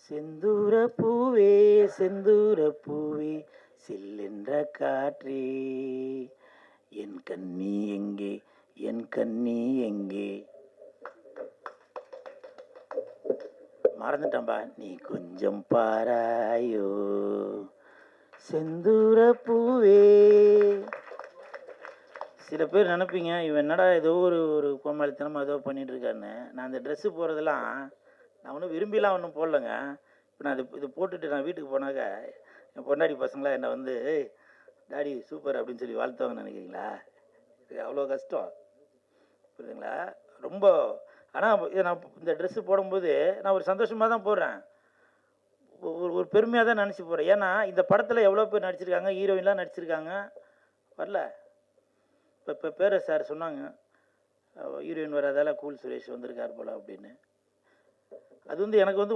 செந்தூர பூவே செந்தூர பூவே சில்லென்ற காற்றே என் கண்ணி எங்கே என் கண்ணி எங்கே மறந்துட்டம்பா நீ கொஞ்சம் பாராயோ செந்தூர பூவே. சில பேர் நினைப்பீங்க இவன் என்னடா ஏதோ ஒரு ஒரு கோமாளித்தனமாக ஏதோ பண்ணிட்டு இருக்காருன்னு. நான் அந்த ட்ரெஸ்ஸு போகிறதெல்லாம் நான் ஒன்றும் விரும்பிலாம் ஒன்றும் போடலைங்க. இப்போ நான் இது போட்டுட்டு நான் வீட்டுக்கு போனாக்க என் பொண்டாடி பசங்களாம் என்னை வந்து டாடி சூப்பர் அப்படின்னு சொல்லி வாழ்த்துவாங்கன்னு நினைக்கிறீங்களா? இது அவ்வளோ கஷ்டம் புரியுதுங்களா? ரொம்ப. ஆனால் நான் இந்த ட்ரெஸ்ஸு போடும்போது நான் ஒரு சந்தோஷமாக தான் போடுறேன், ஒரு ஒரு பெருமையாக தான் நினச்சி போகிறேன். ஏன்னா இந்த படத்தில் எவ்வளோ பேர் நடிச்சிருக்காங்க, ஹீரோயின்லாம் நடிச்சிருக்காங்க, வரல. இப்போ பேர சார் சொன்னாங்க ஹீரோயின் வராதால கூல் சுரேஷ் வந்திருக்கார் போல் அப்படின்னு. அது வந்து எனக்கு வந்து